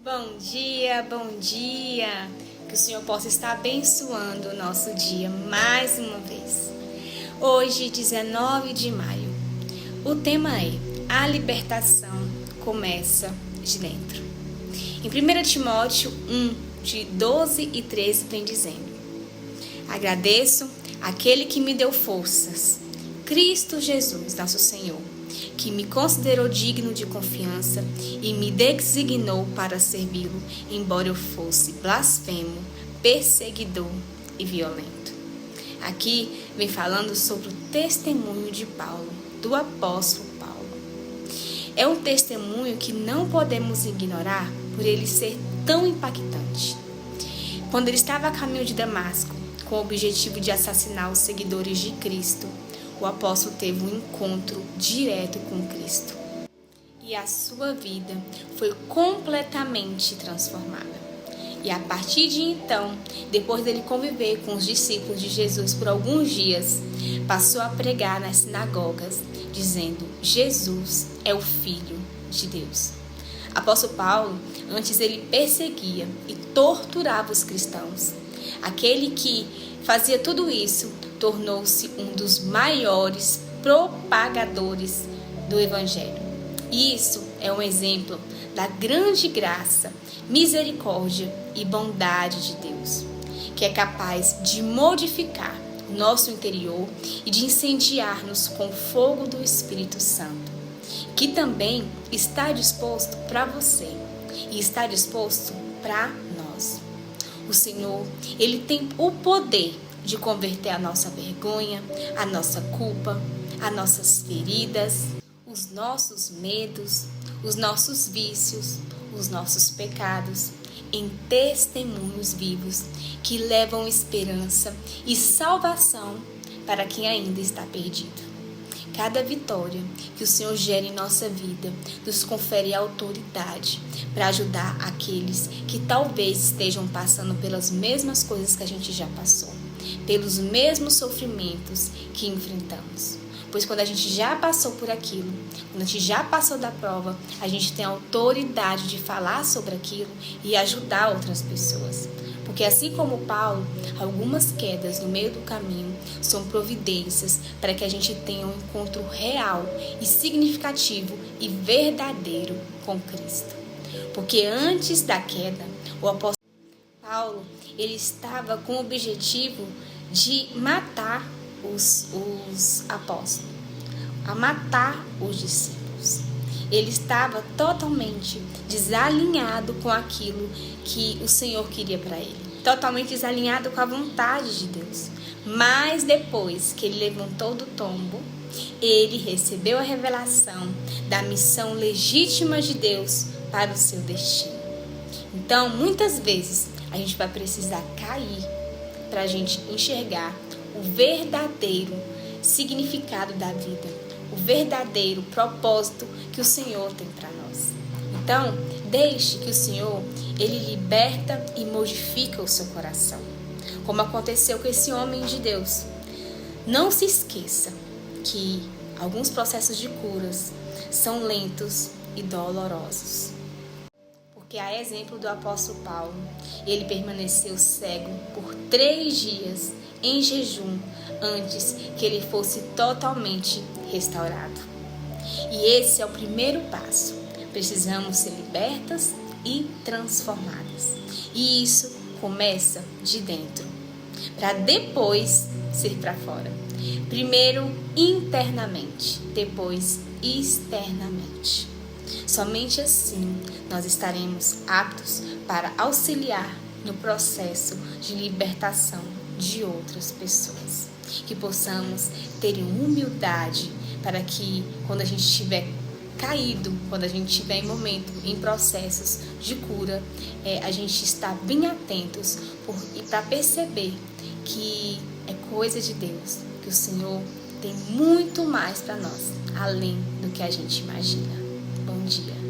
Bom dia, bom dia. Que o Senhor possa estar abençoando o nosso dia mais uma vez. Hoje, 19 de maio, o tema é: a libertação começa de dentro. Em 1 Timóteo 1, de 12 e 13, vem dizendo: agradeço aquele que me deu forças, Cristo Jesus, nosso Senhor, que me considerou digno de confiança e me designou para servi-lo, embora eu fosse blasfemo, perseguidor e violento. Aqui vem falando sobre o testemunho de Paulo, do apóstolo Paulo. É um testemunho que não podemos ignorar por ele ser tão impactante. Quando ele estava a caminho de Damasco, com o objetivo de assassinar os seguidores de Cristo, o apóstolo teve um encontro direto com Cristo. E a sua vida foi completamente transformada. E a partir de então, depois dele conviver com os discípulos de Jesus por alguns dias, passou a pregar nas sinagogas, dizendo: Jesus é o Filho de Deus. Apóstolo Paulo, antes ele perseguia e torturava os cristãos. Aquele que fazia tudo isso tornou-se um dos maiores propagadores do Evangelho. E isso é um exemplo da grande graça, misericórdia e bondade de Deus, que é capaz de modificar o nosso interior e de incendiar-nos com o fogo do Espírito Santo, que também está disposto para você e está disposto para nós. O Senhor, Ele tem o poder de converter a nossa vergonha, a nossa culpa, as nossas feridas, os nossos medos, os nossos vícios, os nossos pecados em testemunhos vivos que levam esperança e salvação para quem ainda está perdido. Cada vitória que o Senhor gera em nossa vida nos confere autoridade para ajudar aqueles que talvez estejam passando pelas mesmas coisas que a gente já passou, pelos mesmos sofrimentos que enfrentamos. Pois quando a gente já passou por aquilo, quando a gente já passou da prova, a gente tem a autoridade de falar sobre aquilo e ajudar outras pessoas. Porque assim como Paulo, algumas quedas no meio do caminho são providências para que a gente tenha um encontro real e significativo e verdadeiro com Cristo. Porque antes da queda, o apóstolo Paulo, ele estava com o objetivo de matar os apóstolos, a matar os discípulos. Ele estava totalmente desalinhado com aquilo que o Senhor queria para ele, totalmente desalinhado com a vontade de Deus. Mas depois que ele levantou do tombo, ele recebeu a revelação da missão legítima de Deus para o seu destino. Então, muitas vezes, a gente vai precisar cair para a gente enxergar o verdadeiro significado da vida, o verdadeiro propósito que o Senhor tem para nós. Então, deixe que o Senhor, Ele liberta e modifica o seu coração, como aconteceu com esse homem de Deus. Não se esqueça que alguns processos de curas são lentos e dolorosos. Porque a exemplo do apóstolo Paulo, ele permaneceu cego por 3 dias em jejum antes que ele fosse totalmente restaurado. E esse é o primeiro passo. Precisamos ser libertas e transformadas. E isso começa de dentro, para depois ser para fora. Primeiro internamente, depois externamente. Somente assim nós estaremos aptos para auxiliar no processo de libertação de outras pessoas. Que possamos ter humildade para que quando a gente estiver caído, quando a gente estiver em processos de cura, a gente está bem atentos e para perceber que é coisa de Deus, que o Senhor tem muito mais para nós, além do que a gente imagina. Bom dia.